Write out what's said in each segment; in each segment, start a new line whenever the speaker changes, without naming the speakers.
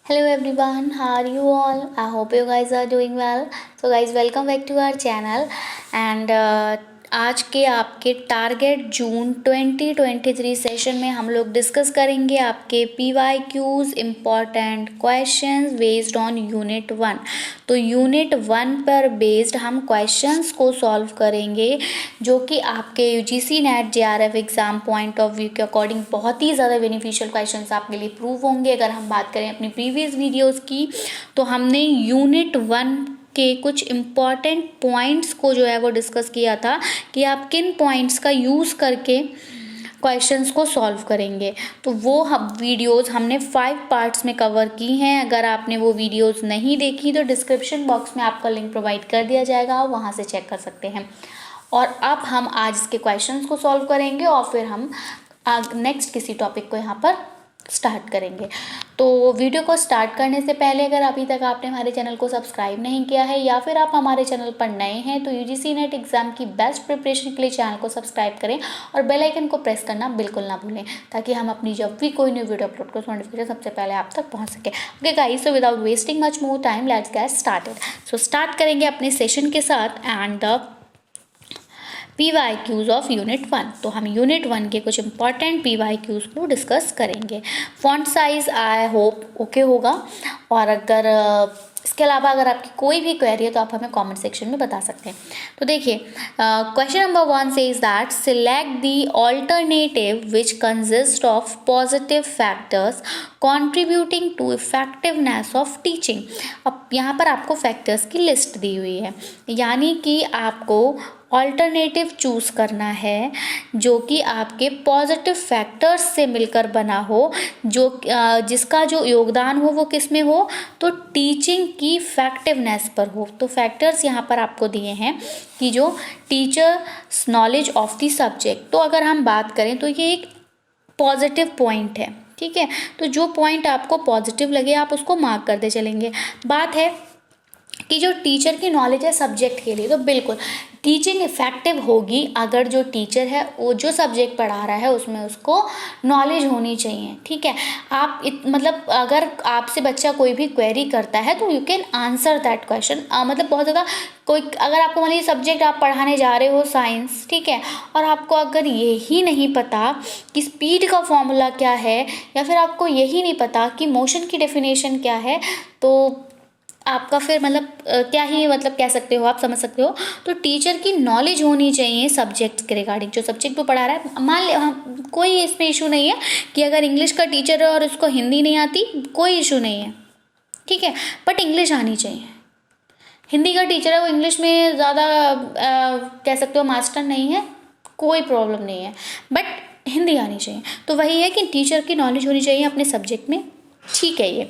Hello everyone, how are you all? I hope you guys are doing well. So guys, welcome back to our channel and आज के आपके target जून 2023 session में हम लोग discuss करेंगे आपके PYQs important questions based on unit 1। तो unit 1 पर बेस्ड हम क्वेश्चंस को सॉल्व करेंगे जो कि आपके UGC net JRF exam point of view के अकॉर्डिंग बहुत ही ज़्यादा बेनिफिशियल क्वेश्चंस आपके लिए प्रूव होंगे। अगर हम बात करें अपनी प्रीवियस वीडियोज़ की तो हमने यूनिट 1 के कुछ इम्पॉर्टेंट पॉइंट्स को जो है वो डिस्कस किया था कि आप किन पॉइंट्स का यूज़ करके क्वेश्चंस को सॉल्व करेंगे। तो वो वीडियोस हमने 5 पार्ट्स में कवर की हैं। अगर आपने वो वीडियोस नहीं देखी तो डिस्क्रिप्शन बॉक्स में आपका लिंक प्रोवाइड कर दिया जाएगा, आप वहाँ से चेक कर सकते हैं। और अब हम आज इसके क्वेश्चंस को सॉल्व करेंगे और फिर हम नेक्स्ट किसी टॉपिक को यहाँ पर स्टार्ट करेंगे। तो वीडियो को स्टार्ट करने से पहले अगर अभी तक आपने हमारे चैनल को सब्सक्राइब नहीं किया है या फिर आप हमारे चैनल पर नए हैं तो UGC नेट एग्ज़ाम की बेस्ट प्रिपरेशन के लिए चैनल को सब्सक्राइब करें और बेल आइकन को प्रेस करना बिल्कुल ना भूलें ताकि हम अपनी जब भी कोई न्यू वीडियो अपलोड करें नोटिफिकेशन सबसे पहले आप तक पहुँच सके। Okay guys, so without wasting much more time let's get started. So start करेंगे अपने सेशन के साथ एंड PYQs ऑफ यूनिट 1। तो हम यूनिट 1 के कुछ इंपॉर्टेंट PYQs को डिस्कस करेंगे। Font size I hope okay होगा और अगर इसके अलावा अगर आपकी कोई भी क्वेरी है तो आप हमें कमेंट सेक्शन में बता सकते हैं। तो देखिए question number 1 says that select the alternative which consist of positive factors contributing to effectiveness of teaching. अब यहाँ पर आपको फैक्टर्स की लिस्ट दी हुई है, यानी कि आपको ऑल्टरनेटिव चूज़ करना है जो कि आपके पॉजिटिव फैक्टर्स से मिलकर बना हो, जो जिसका जो योगदान हो वो किस में हो, तो टीचिंग की इफेक्टिवनेस पर हो। तो फैक्टर्स यहाँ पर आपको दिए हैं कि जो teachers knowledge of the subject. तो अगर हम बात करें तो ये एक पॉजिटिव पॉइंट है, ठीक है। तो जो पॉइंट आपको पॉजिटिव लगे आप उसको मार्क करते चलेंगे। बात है कि जो टीचर की नॉलेज है सब्जेक्ट के लिए, तो बिल्कुल टीचिंग इफ़ेक्टिव होगी अगर जो टीचर है वो जो सब्जेक्ट पढ़ा रहा है उसमें उसको नॉलेज होनी चाहिए, ठीक है। आप मतलब अगर आपसे बच्चा कोई भी क्वेरी करता है तो you can answer that question. मतलब बहुत ज़्यादा कोई अगर आपको मान लीजिए सब्जेक्ट आप पढ़ाने जा रहे हो साइंस, ठीक है, और आपको अगर यही नहीं पता कि स्पीड का फॉर्मूला क्या है या फिर आपको यही नहीं पता कि मोशन की डेफिनेशन क्या है, तो आपका फिर मतलब क्या ही मतलब कह सकते हो, आप समझ सकते हो। तो टीचर की नॉलेज होनी चाहिए सब्जेक्ट के रिगार्डिंग, जो सब्जेक्ट वो पढ़ा रहा है। मान ले कोई इसमें इशू नहीं है कि अगर इंग्लिश का टीचर है और उसको हिंदी नहीं आती, कोई इशू नहीं है, ठीक है, बट इंग्लिश आनी चाहिए। हिंदी का टीचर है वो इंग्लिश में ज़्यादा कह सकते हो मास्टर नहीं है, कोई प्रॉब्लम नहीं है, बट हिंदी आनी चाहिए। तो वही है कि टीचर की नॉलेज होनी चाहिए अपने सब्जेक्ट में, ठीक है। ये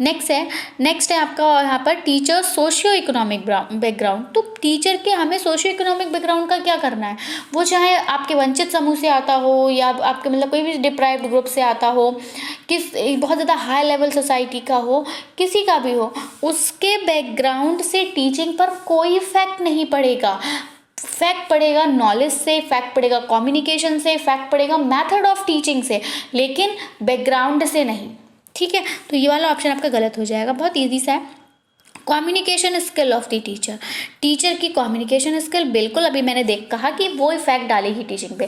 नेक्स्ट है आपका यहाँ पर टीचर सोशियो इकोनॉमिक बैकग्राउंड। तो टीचर के हमें सोशियो इकोनॉमिक बैकग्राउंड का क्या करना है, वो चाहे आपके वंचित समूह से आता हो या आपके मतलब कोई भी डिप्राइव्ड ग्रुप से आता हो, किस बहुत ज़्यादा हाई लेवल सोसाइटी का हो, किसी का भी हो, उसके बैकग्राउंड से टीचिंग पर कोई इफेक्ट नहीं पड़ेगा। फैक्ट पड़ेगा नॉलेज से, फैक्ट पड़ेगा कम्युनिकेशन से, फैक्ट पड़ेगा मेथड ऑफ टीचिंग से, लेकिन बैकग्राउंड से नहीं, ठीक है। तो ये वाला ऑप्शन आपका गलत हो जाएगा। बहुत ईजी सा है। Communication skill of the teacher, teacher की कम्युनिकेशन स्किल बिल्कुल अभी मैंने कहा कि वो इफेक्ट डालेगी टीचिंग पे।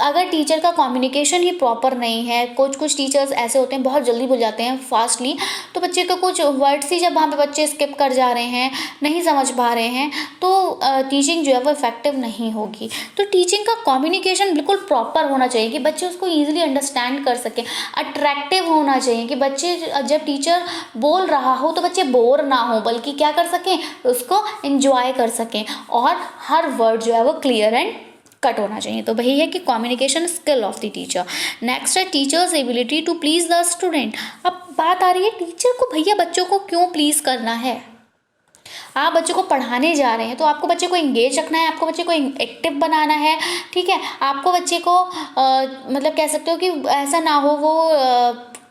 अगर टीचर का कम्युनिकेशन ही प्रॉपर नहीं है, कुछ टीचर्स ऐसे होते हैं बहुत जल्दी भूल जाते हैं फास्टली, तो बच्चे को कुछ वर्ड्स ही जब वहाँ पे बच्चे स्किप कर जा रहे हैं, नहीं समझ पा रहे हैं, तो टीचिंग जो है वो इफेक्टिव नहीं होगी। तो टीचिंग का कम्युनिकेशन बिल्कुल प्रॉपर होना चाहिए कि बच्चे उसको ईजिली अंडरस्टैंड कर सकें। अट्रैक्टिव होना चाहिए कि बच्चे जब टीचर बोल रहा हो तो बच्चे बोर ना हो, बल्कि क्या कर सकें, उसको एंजॉय कर सकें, और हर वर्ड जो है वो क्लियर एंड कट होना चाहिए। तो वही है कि communication skill of the teacher. Next है teacher's ability to please the student. अब बात आ रही है टीचर को, भैया बच्चों को क्यों प्लीज करना है। आप बच्चों को पढ़ाने जा रहे हैं तो आपको बच्चे को इंगेज रखना है, आपको बच्चे को एक्टिव बनाना है, ठीक है। आपको बच्चे को मतलब कह सकते हो कि ऐसा ना हो वो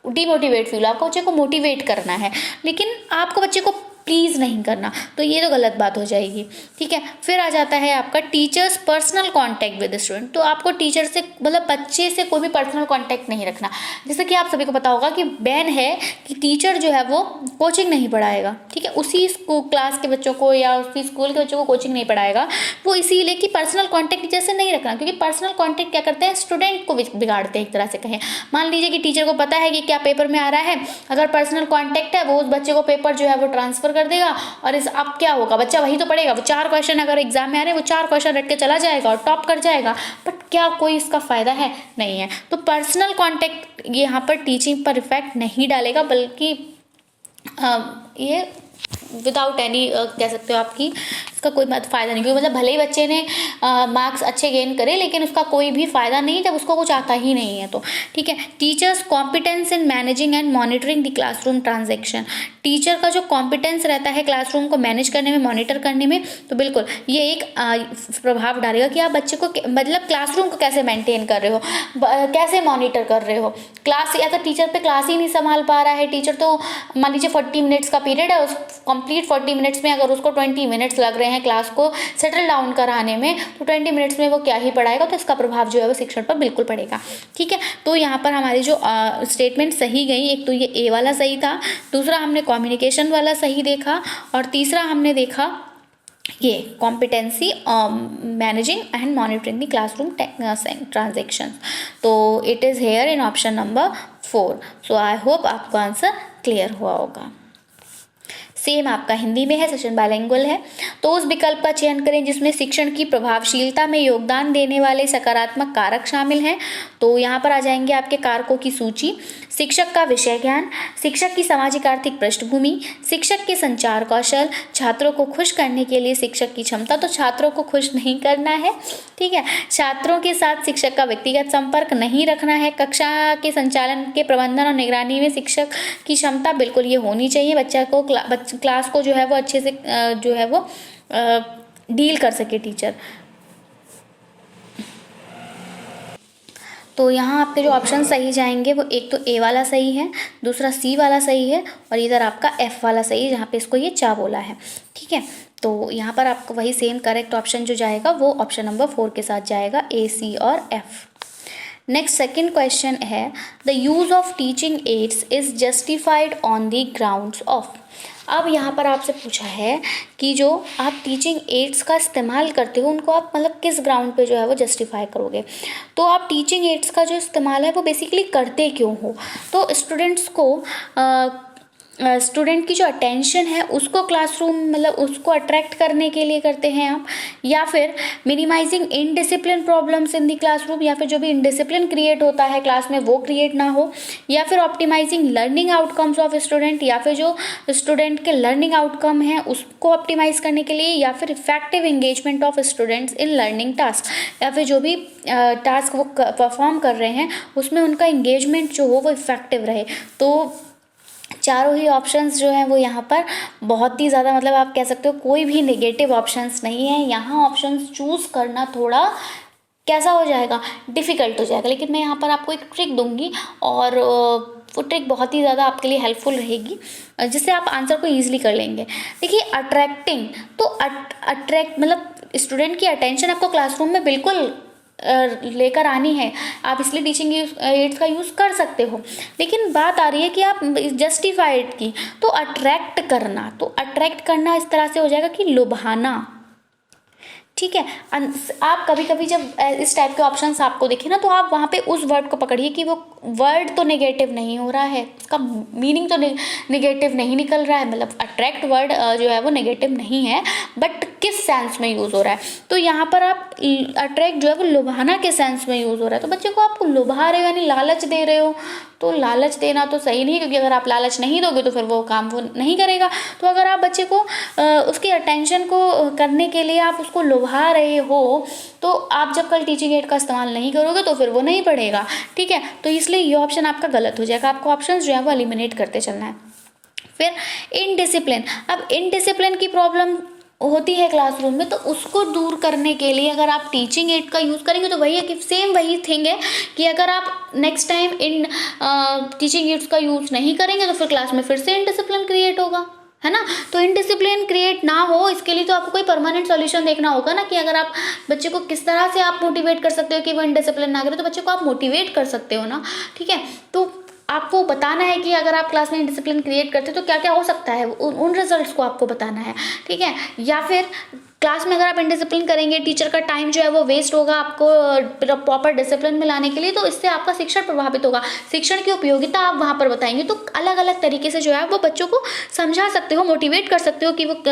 डिमोटिवेट फील, आपको बच्चे को मोटिवेट करना है, लेकिन आपको बच्चे को प्लीज़ नहीं करना, तो ये तो गलत बात हो जाएगी, ठीक है। फिर आ जाता है आपका teachers personal contact with student. तो आपको टीचर से मतलब बच्चे से कोई भी पर्सनल कॉन्टैक्ट नहीं रखना। जैसे कि आप सभी को पता होगा कि बैन है कि टीचर जो है वो कोचिंग नहीं पढ़ाएगा, ठीक है, उसी क्लास के बच्चों को या उसी स्कूल के बच्चों को कोचिंग नहीं पढ़ाएगा, वो इसीलिए कि पर्सनल कॉन्टैक्ट टीचर से नहीं रखना, क्योंकि पर्सनल कॉन्टैक्ट क्या करते हैं, स्टूडेंट को बिगाड़ते हैं एक तरह से कहें। मान लीजिए कि टीचर को पता है कि क्या पेपर में आ रहा है, अगर पर्सनल कॉन्टैक्ट है वो उस बच्चे को पेपर जो है वो ट्रांसफर कर देगा, और इस अब क्या होगा, बच्चा वही तो पढ़ेगा, वो 4 क्वेश्चन अगर एग्जाम में आ रहे हैं वो 4 क्वेश्चन रट के चला जाएगा और टॉप कर जाएगा, बट क्या कोई इसका फायदा है, नहीं है। तो पर्सनल कॉन्टैक्ट यहाँ पर टीचिंग पर इफेक्ट नहीं डालेगा, बल्कि ये विदाउट एनी कह सकते हो आपकी इसका कोई फ़ायदा नहीं, क्योंकि मतलब भले ही बच्चे ने मार्क्स अच्छे गेन करे लेकिन उसका कोई भी फ़ायदा नहीं जब उसको कुछ आता ही नहीं है तो, ठीक है। Teachers competence in managing and monitoring the classroom transaction. Teacher का जो कॉम्पिटेंस रहता है क्लासरूम को मैनेज करने में, मॉनिटर करने में, तो बिल्कुल ये एक प्रभाव डालेगा कि आप बच्चे को मतलब क्लासरूम को कैसे मेंटेन कर रहे हो, कैसे मॉनिटर कर रहे हो क्लास, या तो टीचर पे क्लास ही नहीं संभाल पा रहा है टीचर, तो मान लीजिए 40 मिनट्स का पीरियड है, उस कंप्लीट 40 मिनट्स में अगर उसको 20 मिनट्स लग रहे हैं क्लास को सेटल डाउन कराने में, तो 20 मिनट्स में वो क्या ही पढ़ाएगा, तो इसका प्रभाव जो है वो शिक्षण पर बिल्कुल पड़ेगा, ठीक है। तो यहाँ पर हमारी जो स्टेटमेंट सही गई, एक तो ये ए वाला सही था, दूसरा हमने कम्युनिकेशन वाला सही देखा, और तीसरा हमने देखा ये competency managing and monitoring the classroom transaction. तो it is here in option number 4। So I hope आपको आंसर क्लियर हुआ होगा। सेम आपका हिंदी में है, सेशन बाइलिंगुअल है। तो उस विकल्प का चयन करें जिसमें शिक्षण की प्रभावशीलता में योगदान देने वाले सकारात्मक कारक शामिल हैं। तो यहाँ पर आ जाएंगे आपके कारकों की सूची। शिक्षक का विषय ज्ञान, शिक्षक की सामाजिक आर्थिक पृष्ठभूमि, शिक्षक के संचार कौशल, छात्रों को खुश करने के लिए शिक्षक की क्षमता, तो छात्रों को खुश नहीं करना है, ठीक है। छात्रों के साथ शिक्षक का व्यक्तिगत संपर्क नहीं रखना है। कक्षा के संचालन के प्रबंधन और निगरानी में शिक्षक की क्षमता बिल्कुल ये होनी चाहिए, बच्चा को क्लास को जो है वो अच्छे से जो है वो डील कर सके टीचर। तो यहाँ आपके जो ऑप्शन सही जाएंगे वो एक तो ए वाला सही है, दूसरा सी वाला सही है, और इधर आपका एफ वाला सही है जहाँ पे इसको ये चा बोला है, ठीक है। तो यहाँ पर आपको वही सेम करेक्ट ऑप्शन जो जाएगा वो ऑप्शन नंबर 4 के साथ जाएगा, ए, सी और एफ। नेक्स्ट सेकंड क्वेश्चन है, the use of teaching ads is justified on the grounds of. अब यहाँ पर आपसे पूछा है कि जो आप टीचिंग एड्स का इस्तेमाल करते हो उनको आप मतलब किस ग्राउंड पे जो है वो जस्टिफाई करोगे। तो आप टीचिंग एड्स का जो इस्तेमाल है वो बेसिकली करते क्यों हो। तो स्टूडेंट्स को स्टूडेंट की जो अटेंशन है उसको क्लासरूम मतलब उसको अट्रैक्ट करने के लिए करते हैं आप, या फिर minimising indiscipline problems in the classroom, या फिर जो भी इनडिसिप्लिन क्रिएट होता है क्लास में वो क्रिएट ना हो, या फिर optimising learning outcomes of student, या फिर जो स्टूडेंट के लर्निंग आउटकम है उसको ऑप्टिमाइज करने के लिए, या फिर effective engagement of students in learning task, या फिर जो भी टास्क वो परफॉर्म कर रहे हैं उसमें उनका एंगेजमेंट जो हो वो इफेक्टिव रहे। तो चारों ही ऑप्शंस जो हैं वो यहाँ पर बहुत ही ज़्यादा मतलब आप कह सकते हो कोई भी नेगेटिव ऑप्शंस नहीं है। यहाँ ऑप्शंस चूज़ करना थोड़ा कैसा हो जाएगा, डिफ़िकल्ट हो जाएगा, लेकिन मैं यहाँ पर आपको एक ट्रिक दूंगी और वो ट्रिक बहुत ही ज़्यादा आपके लिए हेल्पफुल रहेगी जिससे आप आंसर को ईजिली कर लेंगे। देखिए अट्रैक्टिंग, तो अट्रैक्ट मतलब स्टूडेंट की अटेंशन आपको क्लासरूम में बिल्कुल लेकर आनी है, आप इसलिए टीचिंग एड्स का यूज़ कर सकते हो, लेकिन बात आ रही है कि आप जस्टिफाइड की, तो अट्रैक्ट करना इस तरह से हो जाएगा कि लुभाना, ठीक है। आप कभी कभी जब इस टाइप के ऑप्शंस आपको दिखे ना तो आप वहाँ पे उस वर्ड को पकड़िए कि वो वर्ड तो नेगेटिव नहीं हो रहा है, उसका मीनिंग तो नेगेटिव नहीं निकल रहा है, मतलब अट्रैक्ट वर्ड जो है वो नेगेटिव नहीं है, बट किस सेंस में यूज़ हो रहा है। तो यहाँ पर आप अट्रैक्ट जो है वो लुभाना के सेंस में यूज़ हो रहा है, तो बच्चे को आप लुभा रहे हो यानी लालच दे रहे हो। तो लालच देना तो सही नहीं है, क्योंकि अगर आप लालच नहीं दोगे तो फिर वो काम वो नहीं करेगा। तो अगर आप बच्चे को उसकी अटेंशन को करने के लिए आप उसको लुभा रहे हो, तो आप जब कल टीचिंग एड का इस्तेमाल नहीं करोगे तो फिर वो नहीं पढ़ेगा, ठीक है। तो इसलिए ये ऑप्शन आपका गलत हो जाएगा, आपको ऑप्शन जो है वो एलिमिनेट करते चलना है। फिर इनडिसिप्लिन, अब इनडिसिप्लिन की प्रॉब्लम होती है क्लासरूम में, तो उसको दूर करने के लिए अगर आप टीचिंग एड का यूज़ करेंगे तो वही है कि सेम वही थिंग है कि अगर आप next time in teaching ads का यूज़ नहीं करेंगे तो फिर क्लास में फिर से इनडिसिप्लिन क्रिएट होगा, है ना। तो इनडिसिप्लिन क्रिएट ना हो इसके लिए तो आपको कोई परमानेंट सॉल्यूशन देखना होगा ना, कि अगर आप बच्चे को किस तरह से आप मोटिवेट कर सकते हो कि वो इनडिसिप्लिन ना करे, तो बच्चे को आप मोटिवेट कर सकते हो ना, ठीक है। तो आपको बताना है कि अगर आप क्लास में डिसिप्लिन क्रिएट करते हो तो क्या क्या हो सकता है, उन रिजल्ट्स को आपको बताना है, ठीक है। या फिर क्लास में अगर आप इनडिसिप्लिन करेंगे, टीचर का टाइम जो है वो वेस्ट होगा आपको प्रॉपर डिसिप्लिन में लाने के लिए, तो इससे आपका शिक्षण प्रभावित होगा। शिक्षण की उपयोगिता आप वहाँ पर बताएंगे तो अलग अलग तरीके से जो है वो बच्चों को समझा सकते हो, मोटिवेट कर सकते हो कि वो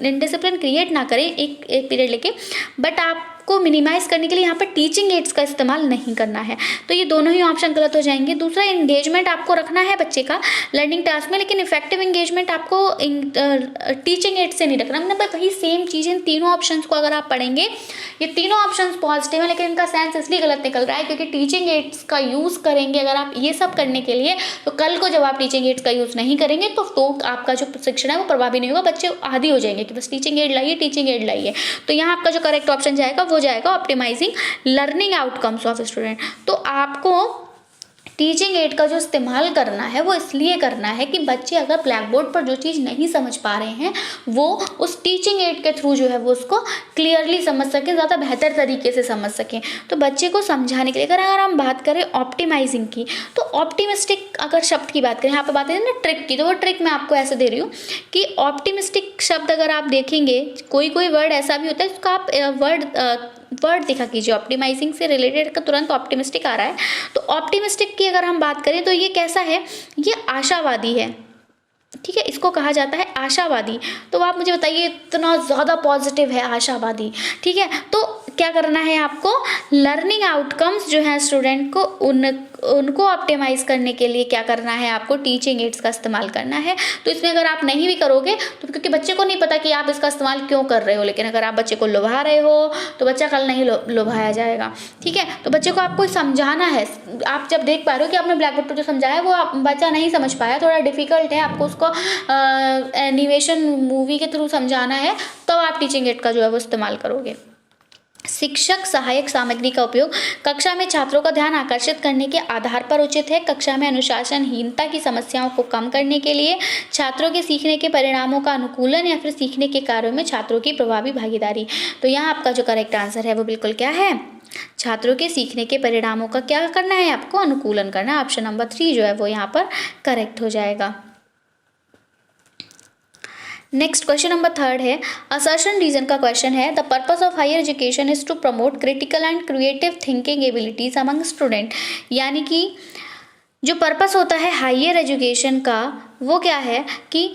इनडिसिप्लिन क्रिएट ना करें एक पीरियड लेके। बट आपको मिनिमाइज करने के लिए यहाँ पर टीचिंग एड्स का इस्तेमाल नहीं करना है। तो ये दोनों ही ऑप्शन गलत हो जाएंगे। दूसरा, एंगेजमेंट आपको रखना है बच्चे का लर्निंग टास्क में, लेकिन इफेक्टिव एंगेजमेंट आपको टीचिंग एड से नहीं रखना। मतलब वही सेम चीज़, इन तीनों ऑप्शंस को अगर आप पढ़ेंगे, ये तीनों ऑप्शंस पॉजिटिव है, लेकिन इनका सेंस इसलिए गलत निकल रहा है क्योंकि टीचिंग एड्स का यूज़ करेंगे अगर आप ये सब करने के लिए, तो कल को जब आप टीचिंग एड्स का यूज़ नहीं करेंगे तो आपका जो शिक्षण है वो प्रभावी नहीं होगा। बच्चे आदी हो जाएंगे कि बस टीचिंग एड लाइए, टीचिंग एड लाइए। तो यहाँ आपका जो करेक्ट ऑप्शन जाएगा वो जाएगा optimising learning outcomes of student. तो आपको टीचिंग एड का जो इस्तेमाल करना है वो इसलिए करना है कि बच्चे अगर ब्लैक बोर्ड पर जो चीज़ नहीं समझ पा रहे हैं वो उस टीचिंग एड के थ्रू जो है वो उसको क्लियरली समझ सकें, ज़्यादा बेहतर तरीके से समझ सकें। तो बच्चे को समझाने के लिए अगर हम बात करें ऑप्टिमाइजिंग की, तो ऑप्टिमिस्टिक अगर शब्द की बात करें, यहाँ पर बात है ना ट्रिक की, तो वो ट्रिक मैं आपको ऐसे दे रही हूँ कि ऑप्टिमिस्टिक शब्द अगर आप देखेंगे, कोई वर्ड ऐसा भी होता है जिसका आप वर्ड दिखा कीजिए, ऑप्टिमाइजिंग से रिलेटेड का तुरंत ऑप्टिमिस्टिक आ रहा है। तो ऑप्टिमिस्टिक की अगर हम बात करें तो ये कैसा है, ये आशावादी है, ठीक है, इसको कहा जाता है आशावादी। तो आप मुझे बताइए, इतना ज़्यादा पॉजिटिव है आशावादी, ठीक है। तो क्या करना है आपको, लर्निंग आउटकम्स जो है स्टूडेंट को उनको ऑप्टिमाइज करने के लिए क्या करना है, आपको टीचिंग एड्स का इस्तेमाल करना है। तो इसमें अगर आप नहीं भी करोगे तो क्योंकि बच्चे को नहीं पता कि आप इसका इस्तेमाल क्यों कर रहे हो, लेकिन अगर आप बच्चे को लुभा रहे हो तो बच्चा कल नहीं लुभाया जाएगा, ठीक है। तो बच्चे को आपको समझाना है। आप जब देख पा रहे हो कि आपने ब्लैक बोर्ड पर जो समझाया है वो बच्चा नहीं समझ पाया, थोड़ा डिफिकल्ट है, आपको उसको एनिमेशन मूवी के थ्रू समझाना है, तो आप टीचिंग एड का जो है वो इस्तेमाल करोगे। शिक्षक सहायक सामग्री का उपयोग कक्षा में छात्रों का ध्यान आकर्षित करने के आधार पर उचित है। कक्षा में अनुशासनहीनता की समस्याओं को कम करने के लिए छात्रों के सीखने के परिणामों का अनुकूलन या फिर सीखने के कार्यों में छात्रों की प्रभावी भागीदारी। तो यहाँ आपका जो करेक्ट आंसर है वो बिल्कुल क्या है, छात्रों के सीखने के परिणामों का क्या करना है, आपको अनुकूलन करना है। ऑप्शन नंबर 3 जो है वो यहाँ पर करेक्ट हो जाएगा। नेक्स्ट क्वेश्चन नंबर 3 है, असर्शन रीजन का क्वेश्चन है। The purpose of higher education is to promote critical and creative thinking abilities among student. यानी कि जो पर्पस होता है हायर एजुकेशन का वो क्या है कि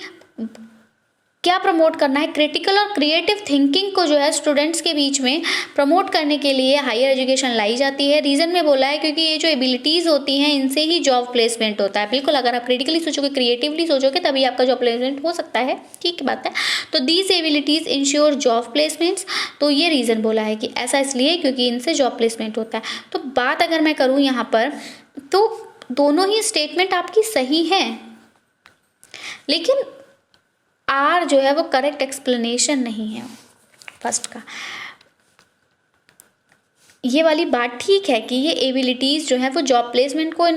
क्या प्रमोट करना है, क्रिटिकल और क्रिएटिव थिंकिंग को जो है स्टूडेंट्स के बीच में प्रमोट करने के लिए हायर एजुकेशन लाई जाती है। रीज़न में बोला है क्योंकि ये जो एबिलिटीज़ होती हैं इनसे ही जॉब प्लेसमेंट होता है। बिल्कुल, अगर आप क्रिटिकली सोचोगे, क्रिएटिवली सोचोगे तभी आपका जॉब प्लेसमेंट हो सकता है, ठीक बात है। तो these abilities ensure job placements, तो ये रीज़न बोला है कि ऐसा इसलिए क्योंकि इनसे जॉब प्लेसमेंट होता है। तो बात अगर मैं करूँ यहाँ पर तो दोनों ही स्टेटमेंट आपकी सही हैं, लेकिन आर जो है वो करेक्ट एक्सप्लेनेशन नहीं है फर्स्ट का। ये वाली बात ठीक है कि ये एबिलिटीज़ जो है वो जॉब प्लेसमेंट को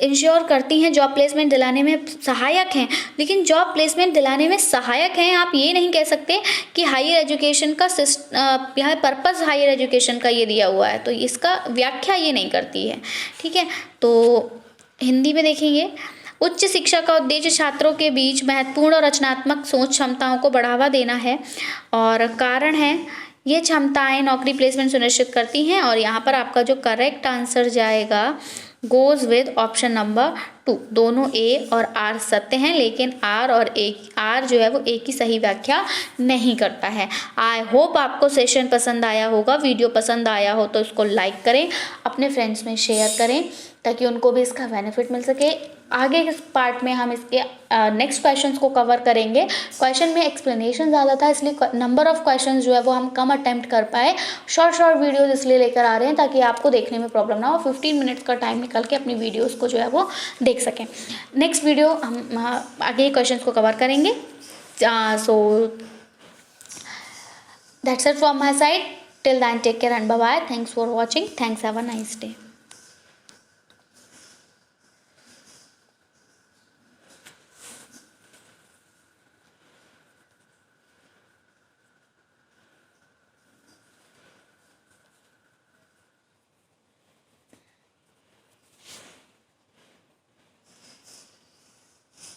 इंश्योर करती हैं, जॉब प्लेसमेंट दिलाने में सहायक हैं, लेकिन जॉब प्लेसमेंट दिलाने में सहायक हैं आप ये नहीं कह सकते कि हायर एजुकेशन का यहाँ पर्पस हायर एजुकेशन का ये दिया हुआ है, तो इसका व्याख्या ये नहीं करती है, ठीक है। तो हिंदी में देखेंगे, उच्च शिक्षा का उद्देश्य छात्रों के बीच महत्वपूर्ण और रचनात्मक सोच क्षमताओं को बढ़ावा देना है, और कारण है ये क्षमताएं नौकरी प्लेसमेंट सुनिश्चित करती हैं। और यहाँ पर आपका जो करेक्ट आंसर जाएगा गोज विद ऑप्शन नंबर 2। दोनों ए और आर सत्य हैं, लेकिन आर और ए, आर जो है वो ए की सही व्याख्या नहीं करता है। आई होप आपको सेशन पसंद आया होगा। वीडियो पसंद आया हो तो इसको लाइक करें, अपने फ्रेंड्स में शेयर करें ताकि उनको भी इसका बेनिफिट मिल सके। आगे इस पार्ट में हम इसके नेक्स्ट क्वेश्चंस को कवर करेंगे। क्वेश्चन में एक्सप्लेनेशन ज़्यादा था इसलिए नंबर ऑफ क्वेश्चंस जो है वो हम कम अटेम्प्ट कर पाए। शॉर्ट वीडियोस इसलिए लेकर आ रहे हैं ताकि आपको देखने में प्रॉब्लम ना हो। 15 मिनट्स का टाइम निकाल के अपनी वीडियोस को जो है वो देख सकें। नेक्स्ट वीडियो हम आगे क्वेश्चंस को कवर करेंगे। So that's it from my side. Till then take care and bye bye. Thanks for watching. Thanks, have a nice day.